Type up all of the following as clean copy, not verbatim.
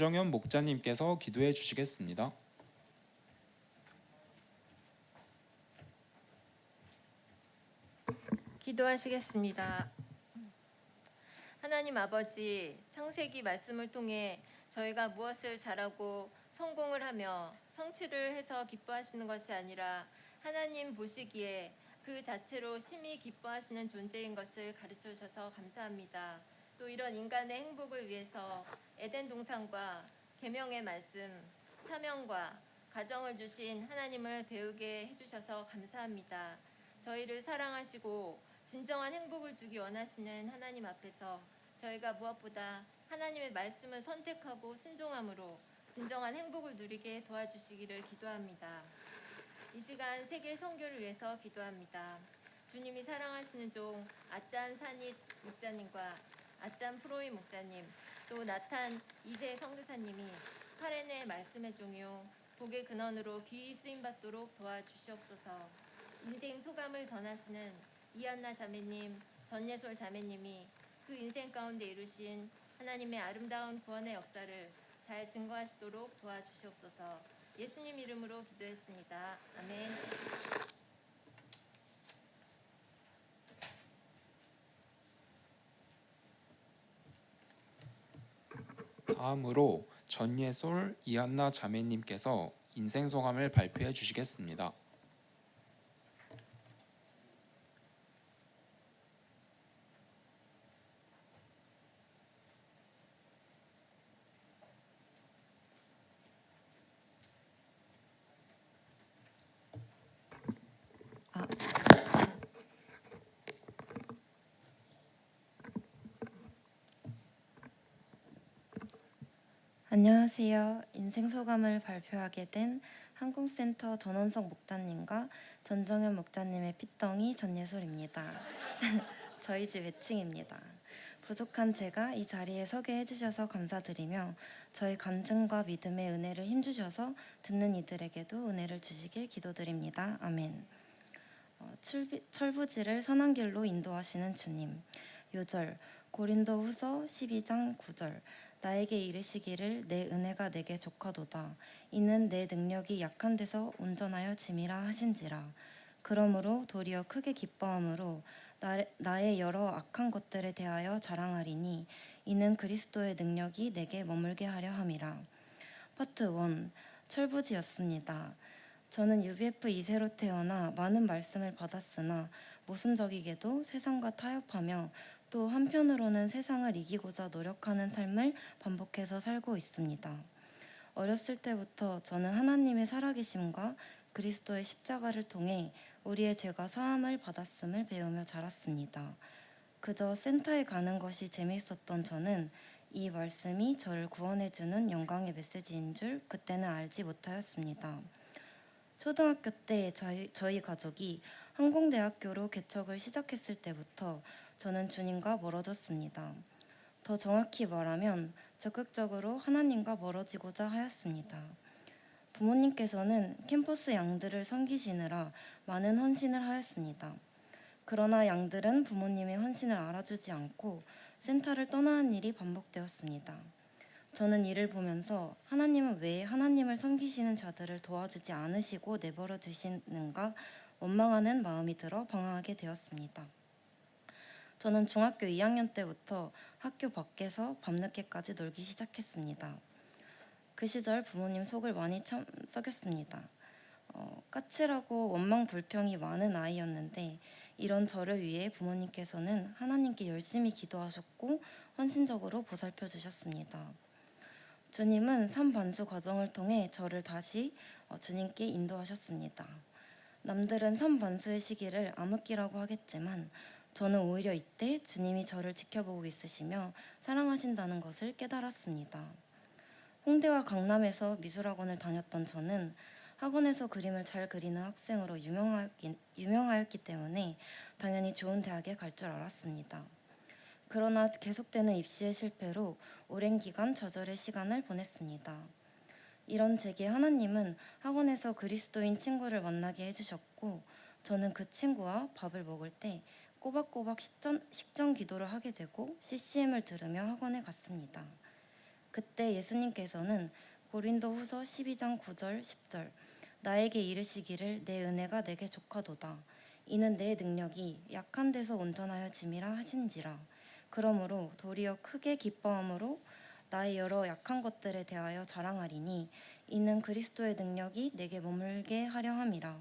전정현 목자님께서 기도해 주시겠습니다. 기도하시겠습니다. 하나님 아버지, 창세기 말씀을 통해 저희가 무엇을 잘하고 성공을 하며 성취를 해서 기뻐하시는 것이 아니라 하나님 보시기에 그 자체로 심히 기뻐하시는 존재인 것을 가르쳐 주셔서 감사합니다. 또 이런 인간의 행복을 위해서 에덴 동산과 계명의 말씀, 사명과 가정을 주신 하나님을 배우게 해주셔서 감사합니다. 저희를 사랑하시고 진정한 행복을 주기 원하시는 하나님 앞에서 저희가 무엇보다 하나님의 말씀을 선택하고 순종함으로 진정한 행복을 누리게 도와주시기를 기도합니다. 이 시간 세계 선교를 위해서 기도합니다. 주님이 사랑하시는 종 아짠 산잇 목자님과 아짠 프로이 목자님, 또 나탄 2세 선교사님이 카렌의 말씀의 종이요 복의 근원으로 귀히 쓰임받도록 도와주시옵소서. 인생 소감을 전하시는 이한나 자매님, 전예솔 자매님이 그 인생 가운데 이루신 하나님의 아름다운 구원의 역사를 잘 증거하시도록 도와주시옵소서. 예수님 이름으로 기도했습니다. 아멘. 다음으로 전예솔 이한나 자매님께서 인생 소감을 발표해 주시겠습니다. 안녕하세요. 인생 소감을 발표하게 된 한국센터 전원석 목자님과 전정현 목자님의 핏덩이 전예솔입니다. 저희 집 애칭입니다. 부족한 제가 이 자리에 서게 해주셔서 감사드리며 저희 간증과 믿음의 은혜를 힘주셔서 듣는 이들에게도 은혜를 주시길 기도드립니다. 아멘. 철부지를 선한 길로 인도하시는 주님. 요절 고린도후서 12장 9절 나에게 이르시기를 내 은혜가 내게 족하도다. 이는 내 능력이 약한 데서 온전하여 짐이라 하신지라. 그러므로 도리어 크게 기뻐함으로 나의 여러 악한 것들에 대하여 자랑하리니 이는 그리스도의 능력이 내게 머물게 하려 함이라. 파트 1 철부지였습니다. 저는 UBF 2세로 태어나 많은 말씀을 받았으나 모순적이게도 세상과 타협하며 또 한편으로는 세상을 이기고자 노력하는 삶을 반복해서 살고 있습니다. 어렸을 때부터 저는 하나님의 살아계심과 그리스도의 십자가를 통해 우리의 죄가 사함을 받았음을 배우며 자랐습니다. 그저 센터에 가는 것이 재미있었던 저는 이 말씀이 저를 구원해주는 영광의 메시지인 줄 그때는 알지 못하였습니다. 초등학교 때 저희 가족이 항공대학교로 개척을 시작했을 때부터 저는 주님과 멀어졌습니다. 더 정확히 말하면 적극적으로 하나님과 멀어지고자 하였습니다. 부모님께서는 캠퍼스 양들을 섬기시느라 많은 헌신을 하였습니다. 그러나 양들은 부모님의 헌신을 알아주지 않고 센터를 떠나는 일이 반복되었습니다. 저는 이를 보면서 하나님은 왜 하나님을 섬기시는 자들을 도와주지 않으시고 내버려 두시는가 원망하는 마음이 들어 방황하게 되었습니다. 저는 중학교 2학년 때부터 학교 밖에서 밤늦게까지 놀기 시작했습니다. 그 시절 부모님 속을 많이 참 썩였습니다. 까칠하고 원망 불평이 많은 아이였는데 이런 저를 위해 부모님께서는 하나님께 열심히 기도하셨고 헌신적으로 보살펴 주셨습니다. 주님은 산반수 과정을 통해 저를 다시 주님께 인도하셨습니다. 남들은 산반수의 시기를 암흑기라고 하겠지만 저는 오히려 이때 주님이 저를 지켜보고 있으시며 사랑하신다는 것을 깨달았습니다. 홍대와 강남에서 미술학원을 다녔던 저는 학원에서 그림을 잘 그리는 학생으로 유명하였기 때문에 당연히 좋은 대학에 갈 줄 알았습니다. 그러나 계속되는 입시의 실패로 오랜 기간 저절의 시간을 보냈습니다. 이런 제게 하나님은 학원에서 그리스도인 친구를 만나게 해주셨고 저는 그 친구와 밥을 먹을 때 꼬박꼬박 식전 기도를 하게 되고 CCM을 들으며 학원에 갔습니다. 그때 예수님께서는 고린도후서 12장 9절 10절 나에게 이르시기를 내 은혜가 내게 족하도다. 이는 내 능력이 약한 데서 온전하여 짐이라 하신지라. 그러므로 도리어 크게 기뻐함으로 나의 여러 약한 것들에 대하여 자랑하리니 이는 그리스도의 능력이 내게 머물게 하려 함이라.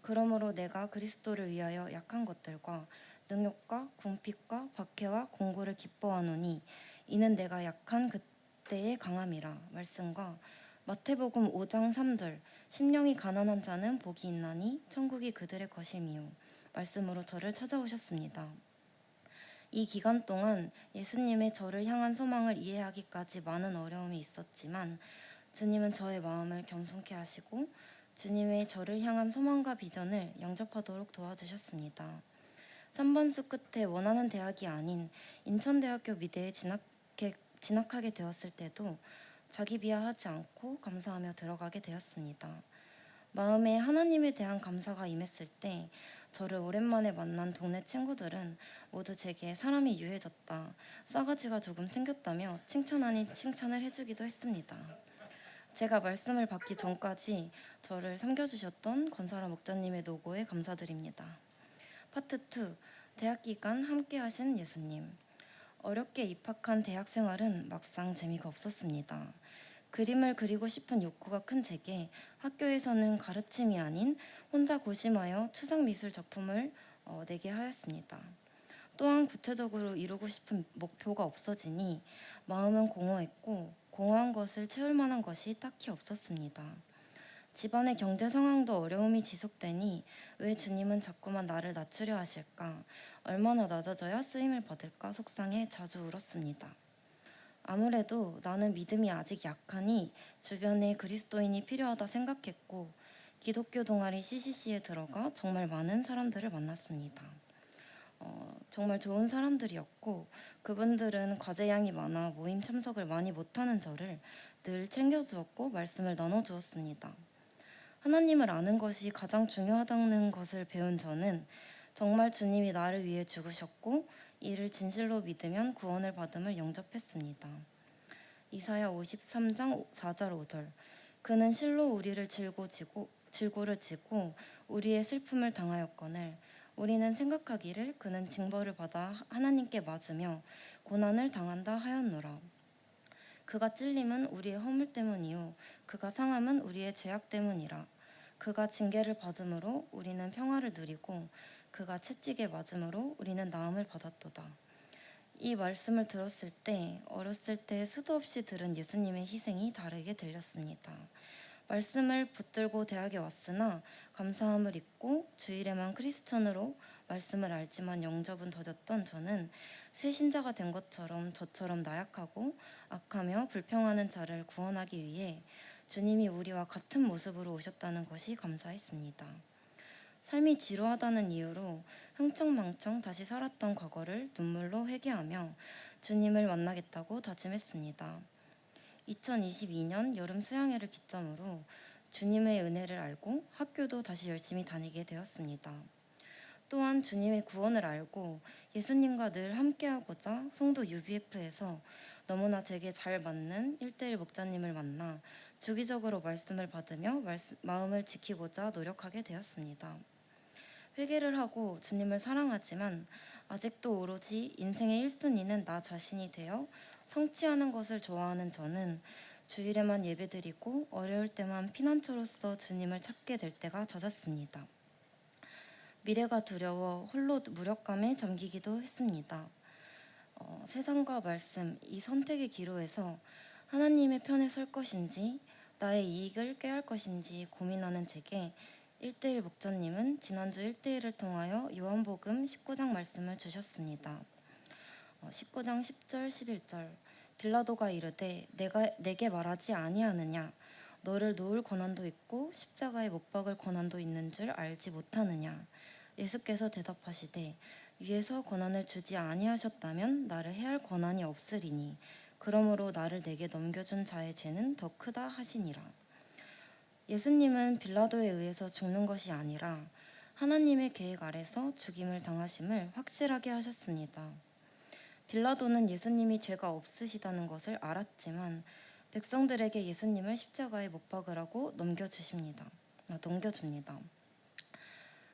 그러므로 내가 그리스도를 위하여 약한 것들과 능욕과 궁핍과 박해와 공고를 기뻐하노니 이는 내가 약한 그때의 강함이라. 말씀과 마태복음 5장 3절 심령이 가난한 자는 복이 있나니 천국이 그들의 것임이요 말씀으로 저를 찾아오셨습니다. 이 기간 동안 예수님의 저를 향한 소망을 이해하기까지 많은 어려움이 있었지만 주님은 저의 마음을 겸손케 하시고 주님의 저를 향한 소망과 비전을 영접하도록 도와주셨습니다. 3번수 끝에 원하는 대학이 아닌 인천대학교 미대에 진학하게 되었을 때도 자기 비하하지 않고 감사하며 들어가게 되었습니다. 마음에 하나님에 대한 감사가 임했을 때 저를 오랜만에 만난 동네 친구들은 모두 제게 사람이 유해졌다, 싸가지가 조금 생겼다며 칭찬 아닌 칭찬을 해주기도 했습니다. 제가 말씀을 받기 전까지 저를 섬겨주셨던 권사라 목자님의 노고에 감사드립니다. 파트 2. 대학 기간 함께 하신 예수님. 어렵게 입학한 대학 생활은 막상 재미가 없었습니다. 그림을 그리고 싶은 욕구가 큰 제게 학교에서는 가르침이 아닌 혼자 고심하여 추상미술 작품을 내게 하였습니다. 또한 구체적으로 이루고 싶은 목표가 없어지니 마음은 공허했고 공허한 것을 채울 만한 것이 딱히 없었습니다. 집안의 경제 상황도 어려움이 지속되니 왜 주님은 자꾸만 나를 낮추려 하실까? 얼마나 낮아져야 쓰임을 받을까? 속상해 자주 울었습니다. 아무래도 나는 믿음이 아직 약하니 주변에 그리스도인이 필요하다 생각했고 기독교 동아리 CCC에 들어가 정말 많은 사람들을 만났습니다. 정말 좋은 사람들이었고 그분들은 과제량이 많아 모임 참석을 많이 못하는 저를 늘 챙겨주었고 말씀을 나눠주었습니다. 하나님을 아는 것이 가장 중요하다는 것을 배운 저는 정말 주님이 나를 위해 죽으셨고 이를 진실로 믿으면 구원을 받음을 영접했습니다. 이사야 53장 4절 5절 그는 실로 우리를 질고를 지고 우리의 슬픔을 당하였거늘 우리는 생각하기를 그는 징벌을 받아 하나님께 맞으며 고난을 당한다 하였노라. 그가 찔림은 우리의 허물 때문이요 그가 상함은 우리의 죄악 때문이라. 그가 징계를 받음으로 우리는 평화를 누리고 그가 채찍에 맞음으로 우리는 나음을 받았도다. 이 말씀을 들었을 때 어렸을 때 수도 없이 들은 예수님의 희생이 다르게 들렸습니다. 말씀을 붙들고 대학에 왔으나 감사함을 잊고 주일에만 크리스천으로 말씀을 알지만 영접은 더뎠던 저는 새 신자가 된 것처럼 저처럼 나약하고 악하며 불평하는 자를 구원하기 위해 주님이 우리와 같은 모습으로 오셨다는 것이 감사했습니다. 삶이 지루하다는 이유로 흥청망청 다시 살았던 과거를 눈물로 회개하며 주님을 만나겠다고 다짐했습니다. 2022년 여름 수양회를 기점으로 주님의 은혜를 알고 학교도 다시 열심히 다니게 되었습니다. 또한 주님의 구원을 알고 예수님과 늘 함께하고자 송도 UBF에서 너무나 제게 잘 맞는 1:1 목자님을 만나 주기적으로 말씀을 받으며 마음을 지키고자 노력하게 되었습니다. 회개를 하고 주님을 사랑하지만 아직도 오로지 인생의 1순위는 나 자신이 되어 성취하는 것을 좋아하는 저는 주일에만 예배드리고 어려울 때만 피난처로서 주님을 찾게 될 때가 잦았습니다. 미래가 두려워 홀로 무력감에 잠기기도 했습니다. 세상과 말씀, 이 선택의 기로에서 하나님의 편에 설 것인지 나의 이익을 꾀할 것인지 고민하는 제게 1:1 목자님은 지난주 1:1을 통하여 요한복음 19장 말씀을 주셨습니다. 19장 10절 11절 빌라도가 이르되 내게 말하지 아니하느냐 너를 놓을 권한도 있고 십자가에 못 박을 권한도 있는 줄 알지 못하느냐. 예수께서 대답하시되 위에서 권한을 주지 아니하셨다면 나를 해할 권한이 없으리니 그러므로 나를 내게 넘겨준 자의 죄는 더 크다 하시니라. 예수님은 빌라도에 의해서 죽는 것이 아니라 하나님의 계획 아래서 죽임을 당하심을 확실하게 하셨습니다. 빌라도는 예수님이 죄가 없으시다는 것을 알았지만 백성들에게 예수님을 십자가에 못 박으라고 넘겨줍니다.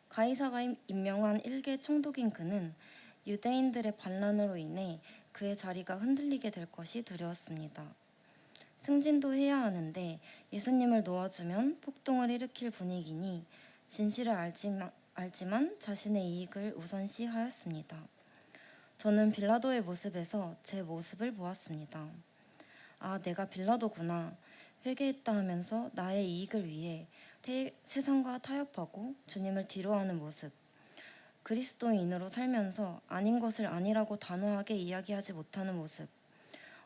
가이사가 임명한 일개 총독인 그는 유대인들의 반란으로 인해 그의 자리가 흔들리게 될 것이 두려웠습니다. 승진도 해야 하는데 예수님을 놓아주면 폭동을 일으킬 분위기니 진실을 알지만 자신의 이익을 우선시하였습니다. 저는 빌라도의 모습에서 제 모습을 보았습니다. 아, 내가 빌라도구나. 회개했다 하면서 나의 이익을 위해 세상과 타협하고 주님을 뒤로하는 모습. 그리스도인으로 살면서 아닌 것을 아니라고 단호하게 이야기하지 못하는 모습.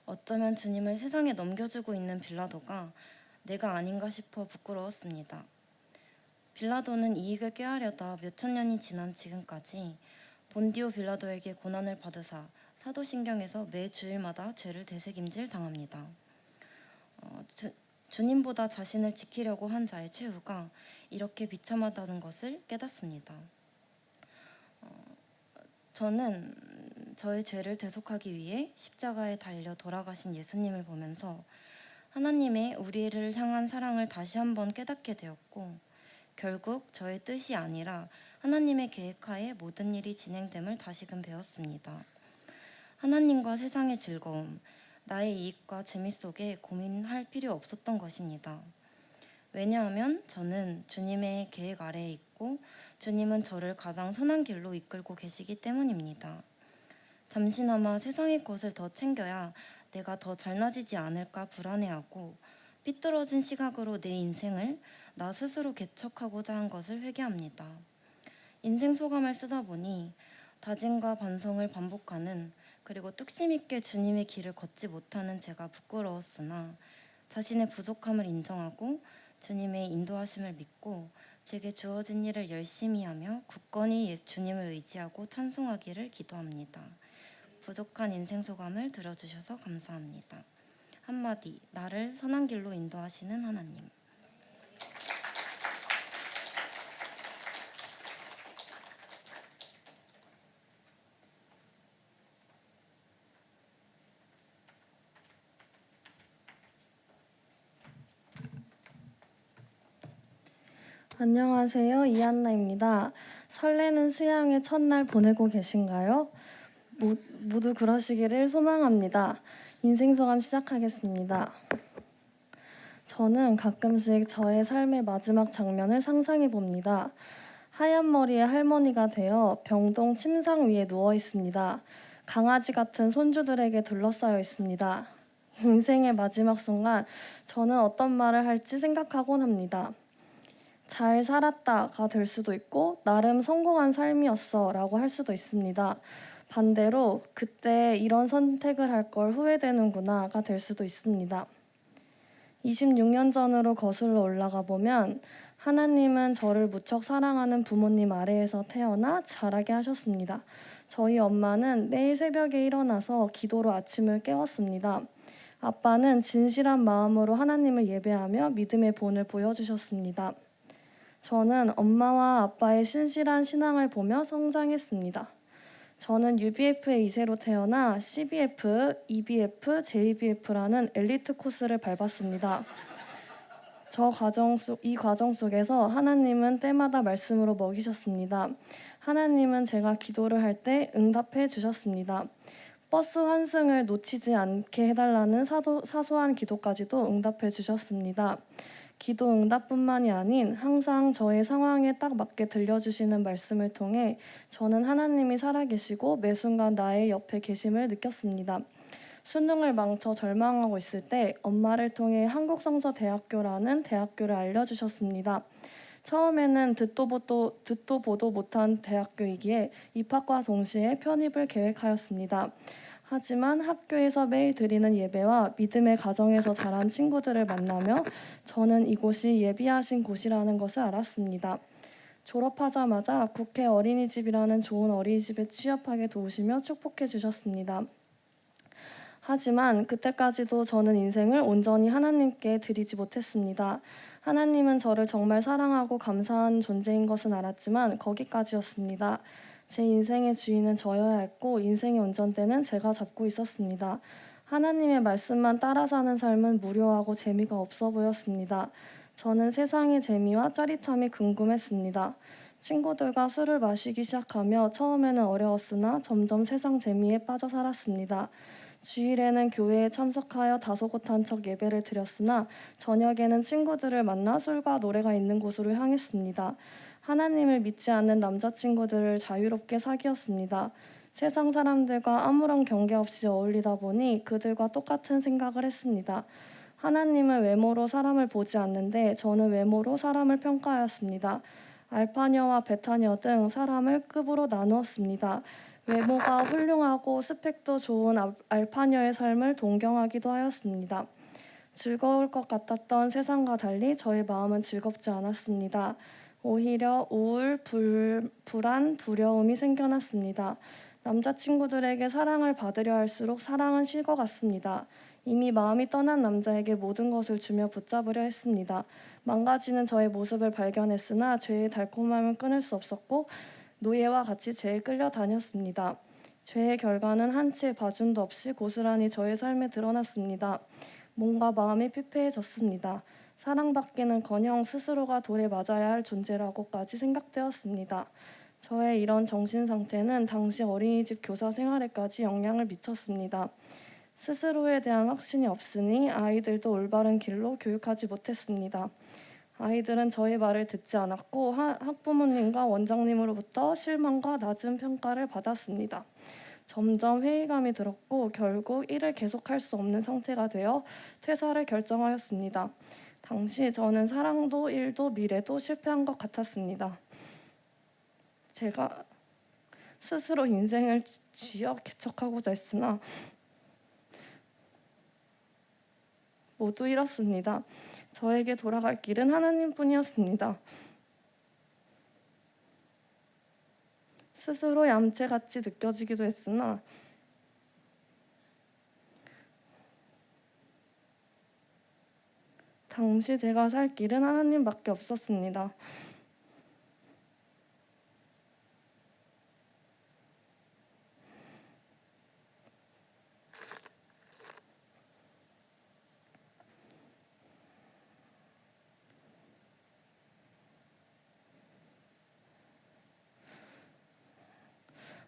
어쩌면 주님을 세상에 넘겨주고 있는 빌라도가 내가 아닌가 싶어 부끄러웠습니다. 빌라도는 이익을 꾀하려다 몇천 년이 지난 지금까지 본디오 빌라도에게 고난을 받으사 사도신경에서 매 주일마다 죄를 되새김질 당합니다. 주님보다 자신을 지키려고 한 자의 최후가 이렇게 비참하다는 것을 깨닫습니다. 저는 저의 죄를 대속하기 위해 십자가에 달려 돌아가신 예수님을 보면서 하나님의 우리를 향한 사랑을 다시 한번 깨닫게 되었고, 결국 저의 뜻이 아니라 하나님의 계획하에 모든 일이 진행됨을 다시금 배웠습니다. 하나님과 세상의 즐거움, 나의 이익과 재미 속에 고민할 필요 없었던 것입니다. 왜냐하면 저는 주님의 계획 아래에 있고 주님은 저를 가장 선한 길로 이끌고 계시기 때문입니다. 잠시나마 세상의 것을 더 챙겨야 내가 더 잘나지지 않을까 불안해하고 삐뚤어진 시각으로 내 인생을 나 스스로 개척하고자 한 것을 회개합니다. 인생 소감을 쓰다 보니 다짐과 반성을 반복하는, 그리고 뚝심 있게 주님의 길을 걷지 못하는 제가 부끄러웠으나 자신의 부족함을 인정하고 주님의 인도하심을 믿고 제게 주어진 일을 열심히 하며 굳건히 주님을 의지하고 찬송하기를 기도합니다. 부족한 인생 소감을 들어주셔서 감사합니다. 한마디, 나를 선한 길로 인도하시는 하나님. 안녕하세요. 이한나입니다. 설레는 수양의 첫날 보내고 계신가요? 모두 그러시기를 소망합니다. 인생소감 시작하겠습니다. 저는 가끔씩 저의 삶의 마지막 장면을 상상해 봅니다. 하얀 머리의 할머니가 되어 병동 침상 위에 누워 있습니다. 강아지 같은 손주들에게 둘러싸여 있습니다. 인생의 마지막 순간 저는 어떤 말을 할지 생각하곤 합니다. 잘 살았다가 될 수도 있고 나름 성공한 삶이었어 라고 할 수도 있습니다. 반대로 그때 이런 선택을 할 걸 후회되는구나가 될 수도 있습니다. 26년 전으로 거슬러 올라가 보면 하나님은 저를 무척 사랑하는 부모님 아래에서 태어나 자라게 하셨습니다. 저희 엄마는 매일 새벽에 일어나서 기도로 아침을 깨웠습니다. 아빠는 진실한 마음으로 하나님을 예배하며 믿음의 본을 보여주셨습니다. 저는 엄마와 아빠의 신실한 신앙을 보며 성장했습니다. 저는 UBF의 2세로 태어나 CBF, EBF, JBF라는 엘리트 코스를 밟았습니다. 이 과정 속에서 하나님은 때마다 말씀으로 먹이셨습니다. 하나님은 제가 기도를 할 때 응답해 주셨습니다. 버스 환승을 놓치지 않게 해달라는 사소한 기도까지도 응답해 주셨습니다. 기도 응답뿐만이 아닌 항상 저의 상황에 딱 맞게 들려주시는 말씀을 통해 저는 하나님이 살아계시고 매 순간 나의 옆에 계심을 느꼈습니다. 수능을 망쳐 절망하고 있을 때 엄마를 통해 한국성서대학교라는 대학교를 알려주셨습니다. 처음에는 듣도 보도 못한 대학교이기에 입학과 동시에 편입을 계획하였습니다. 하지만 학교에서 매일 드리는 예배와 믿음의 가정에서 자란 친구들을 만나며 저는 이곳이 예비하신 곳이라는 것을 알았습니다. 졸업하자마자 국회 어린이집이라는 좋은 어린이집에 취업하게 도우시며 축복해 주셨습니다. 하지만 그때까지도 저는 인생을 온전히 하나님께 드리지 못했습니다. 하나님은 저를 정말 사랑하고 감사한 존재인 것은 알았지만 거기까지였습니다. 제 인생의 주인은 저여야 했고 인생의 운전대는 제가 잡고 있었습니다. 하나님의 말씀만 따라 사는 삶은 무료하고 재미가 없어 보였습니다. 저는 세상의 재미와 짜릿함이 궁금했습니다. 친구들과 술을 마시기 시작하며 처음에는 어려웠으나 점점 세상 재미에 빠져 살았습니다. 주일에는 교회에 참석하여 다소곳한 척 예배를 드렸으나 저녁에는 친구들을 만나 술과 노래가 있는 곳으로 향했습니다. 하나님을 믿지 않는 남자친구들을 자유롭게 사귀었습니다. 세상 사람들과 아무런 경계 없이 어울리다 보니 그들과 똑같은 생각을 했습니다. 하나님은 외모로 사람을 보지 않는데 저는 외모로 사람을 평가하였습니다. 알파녀와 베타녀 등 사람을 급으로 나누었습니다. 외모가 훌륭하고 스펙도 좋은 알파녀의 삶을 동경하기도 하였습니다. 즐거울 것 같았던 세상과 달리 저의 마음은 즐겁지 않았습니다. 오히려 우울, 불안, 두려움이 생겨났습니다. 남자친구들에게 사랑을 받으려 할수록 사랑은 식어갔습니다. 이미 마음이 떠난 남자에게 모든 것을 주며 붙잡으려 했습니다. 망가지는 저의 모습을 발견했으나 죄의 달콤함을 끊을 수 없었고 노예와 같이 죄에 끌려다녔습니다. 죄의 결과는 한치의 봐줌도 없이 고스란히 저의 삶에 드러났습니다. 뭔가 마음이 피폐해졌습니다. 사랑받기는커녕 스스로가 돌에 맞아야 할 존재라고까지 생각되었습니다. 저의 이런 정신 상태는 당시 어린이집 교사 생활에까지 영향을 미쳤습니다. 스스로에 대한 확신이 없으니 아이들도 올바른 길로 교육하지 못했습니다. 아이들은 저의 말을 듣지 않았고 학부모님과 원장님으로부터 실망과 낮은 평가를 받았습니다. 점점 회의감이 들었고 결국 일을 계속할 수 없는 상태가 되어 퇴사를 결정하였습니다. 당시 저는 사랑도 일도 미래도 실패한 것 같았습니다. 제가 스스로 인생을 쥐어 개척하고자 했으나 모두 잃었습니다. 저에게 돌아갈 길은 하나님뿐이었습니다. 스스로 얌체같이 느껴지기도 했으나 당시 제가 살 길은 하나님밖에 없었습니다.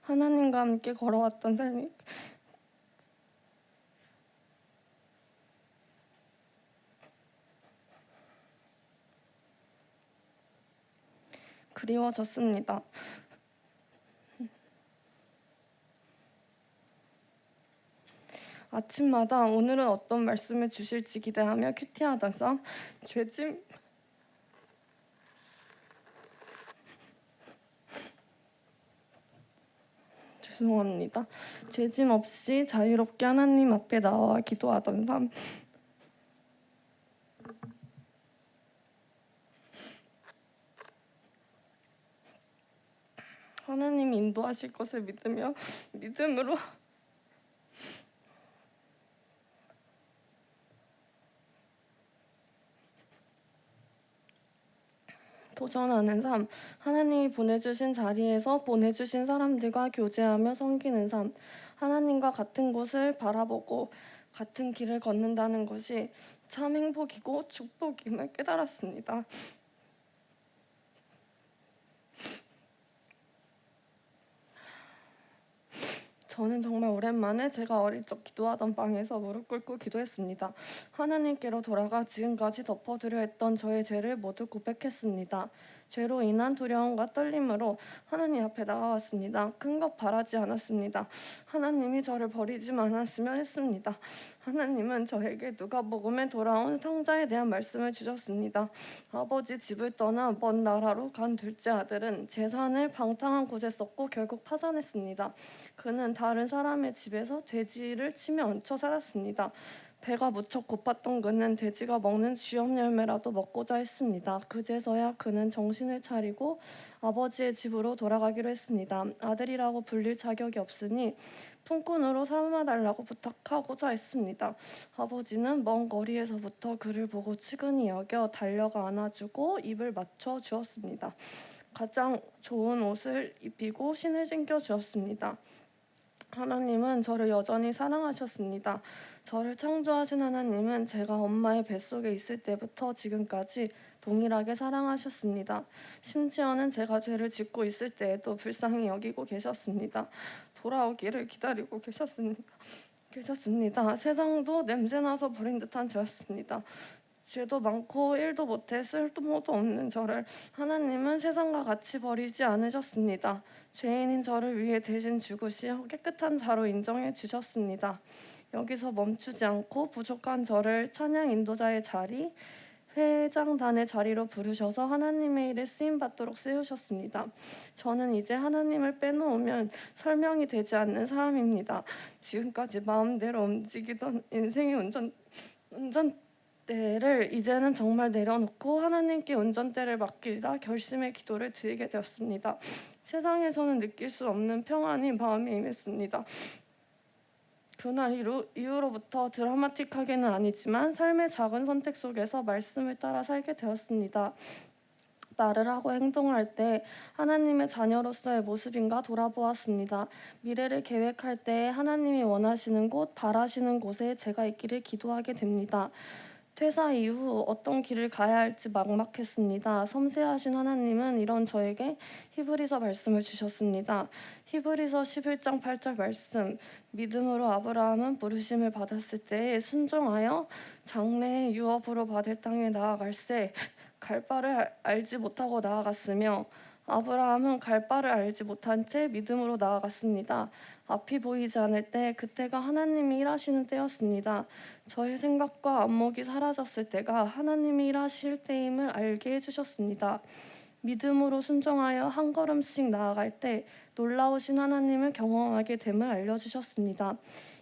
하나님과 함께 걸어왔던 삶이 그리워졌습니다. 아침마다 오늘은 어떤 말씀을 주실지 기대하며 큐티하다가 죄짐 없이 자유롭게 하나님 앞에 나와 기도하던 삶. 하나님이 인도하실 것을 믿음으로 도전하는 삶, 하나님이 보내주신 자리에서 보내주신 사람들과 교제하며 섬기는 삶, 하나님과 같은 곳을 바라보고 같은 길을 걷는다는 것이 참 행복이고 축복임을 깨달았습니다. 저는 정말 오랜만에 제가 어릴 적 기도하던 방에서 무릎 꿇고 기도했습니다. 하나님께로 돌아가 지금까지 덮어두려 했던 저의 죄를 모두 고백했습니다. 죄로 인한 두려움과 떨림으로 하나님 앞에 나아왔습니다. 큰 것 바라지 않았습니다. 하나님이 저를 버리지만 않았으면 했습니다. 하나님은 저에게 누가복음에 돌아온 상자에 대한 말씀을 주셨습니다. 아버지 집을 떠나 먼 나라로 간 둘째 아들은 재산을 방탕한 곳에 썼고 결국 파산했습니다. 그는 다른 사람의 집에서 돼지를 치며 얹혀 살았습니다. 배가 무척 고팠던 그는 돼지가 먹는 쥐염 열매라도 먹고자 했습니다. 그제서야 그는 정신을 차리고 아버지의 집으로 돌아가기로 했습니다. 아들이라고 불릴 자격이 없으니 품꾼으로 삼아달라고 부탁하고자 했습니다. 아버지는 먼 거리에서부터 그를 보고 측은히 여겨 달려가 안아주고 입을 맞춰 주었습니다. 가장 좋은 옷을 입히고 신을 신겨 주었습니다. 하나님은 저를 여전히 사랑하셨습니다. 저를 창조하신 하나님은 제가 엄마의 뱃속에 있을 때부터 지금까지 동일하게 사랑하셨습니다. 심지어는 제가 죄를 짓고 있을 때에도 불쌍히 여기고 계셨습니다. 돌아오기를 기다리고 계셨습니다. 세상도 냄새나서 버린 듯한 저였습니다. 죄도 많고 일도 못해 쓸모도 없는 저를 하나님은 세상과 같이 버리지 않으셨습니다. 죄인인 저를 위해 대신 죽으시어 깨끗한 자로 인정해 주셨습니다. 여기서 멈추지 않고 부족한 저를 찬양 인도자의 자리, 회장단의 자리로 부르셔서 하나님의 일에 쓰임받도록 세우셨습니다. 저는 이제 하나님을 빼놓으면 설명이 되지 않는 사람입니다. 지금까지 마음대로 움직이던 인생의 운전대를 이제는 정말 내려놓고 하나님께 운전대를 맡기라 결심의 기도를 드리게 되었습니다. 세상에서는 느낄 수 없는 평안이 마음에 임했습니다. 그날 이후로부터 드라마틱하게는 아니지만 삶의 작은 선택 속에서 말씀을 따라 살게 되었습니다. 말을 하고 행동을 할 때 하나님의 자녀로서의 모습인가 돌아보았습니다. 미래를 계획할 때 하나님이 원하시는 곳, 바라시는 곳에 제가 있기를 기도하게 됩니다. 퇴사 이후 어떤 길을 가야 할지 막막했습니다. 섬세하신 하나님은 이런 저에게 히브리서 말씀을 주셨습니다. 히브리서 11장 8절 말씀, 믿음으로 아브라함은 부르심을 받았을 때에 순종하여 장래의 유업으로 받을 땅에 나아갈새 갈 바를 알지 못하고 나아갔으며 아브라함은 갈 바를 알지 못한 채 믿음으로 나아갔습니다. 앞이 보이지 않을 때 그때가 하나님이 일하시는 때였습니다. 저의 생각과 안목이 사라졌을 때가 하나님이 일하실 때임을 알게 해주셨습니다. 믿음으로 순종하여 한 걸음씩 나아갈 때 놀라우신 하나님을 경험하게 됨을 알려주셨습니다.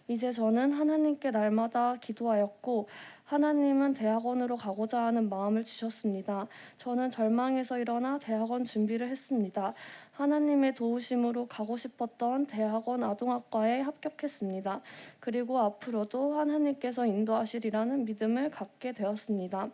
이제 저는 하나님께 날마다 기도하였고 하나님은 대학원으로 가고자 하는 마음을 주셨습니다. 저는 절망에서 일어나 대학원 준비를 했습니다. 하나님의 도우심으로 가고 싶었던 대학원 아동학과에 합격했습니다. 그리고 앞으로도 하나님께서 인도하시리라는 믿음을 갖게 되었습니다.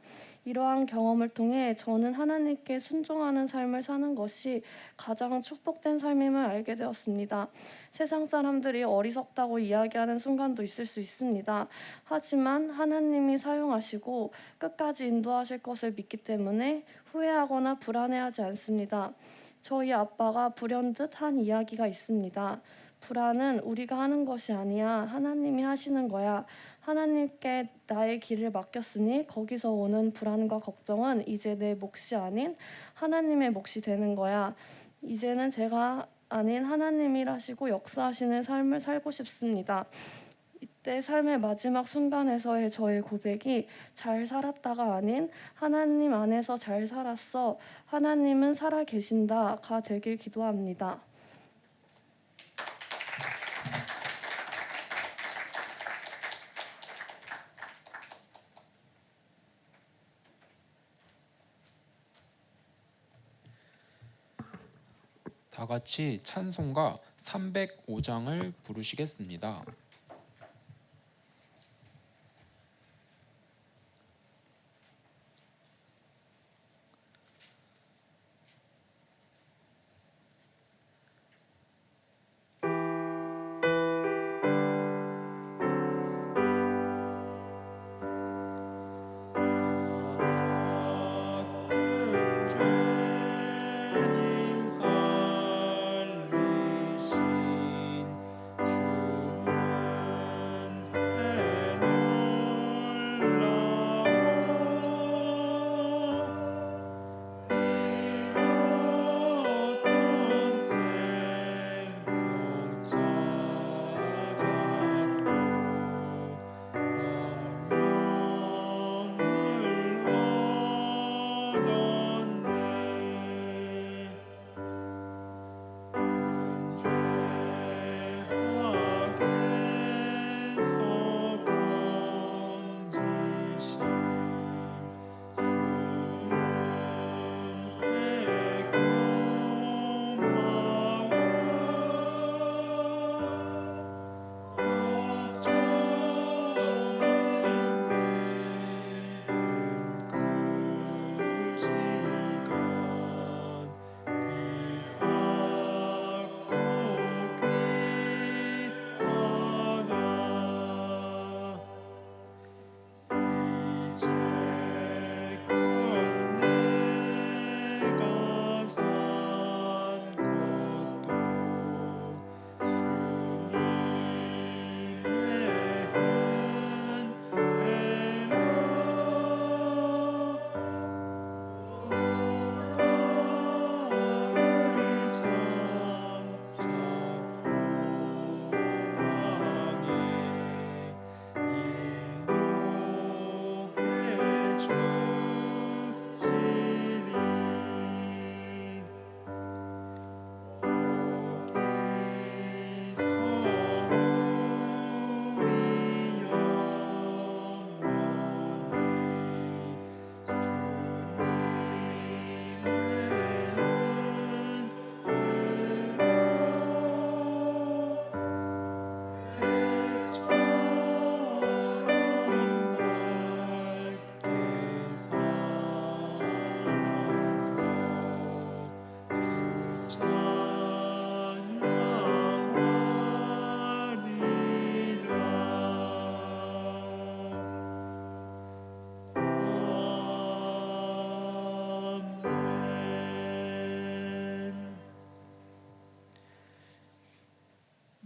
이러한 경험을 통해 저는 하나님께 순종하는 삶을 사는 것이 가장 축복된 삶임을 알게 되었습니다. 세상 사람들이 어리석다고 이야기하는 순간도 있을 수 있습니다. 하지만 하나님이 사용하시고 끝까지 인도하실 것을 믿기 때문에 후회하거나 불안해하지 않습니다. 저희 아빠가 불현듯 한 이야기가 있습니다. 불안은 우리가 하는 것이 아니야. 하나님이 하시는 거야. 하나님께 나의 길을 맡겼으니 거기서 오는 불안과 걱정은 이제 내 몫이 아닌 하나님의 몫이 되는 거야. 이제는 제가 아닌 하나님이 일하시고 역사하시는 삶을 살고 싶습니다. 이때 삶의 마지막 순간에서의 저의 고백이 잘 살았다가 아닌 하나님 안에서 잘 살았어. 하나님은 살아 계신다가 되길 기도합니다. 다 같이 찬송가 305장을 부르시겠습니다.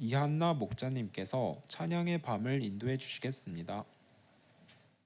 이한나 목자님께서 찬양의 밤을 인도해 주시겠습니다.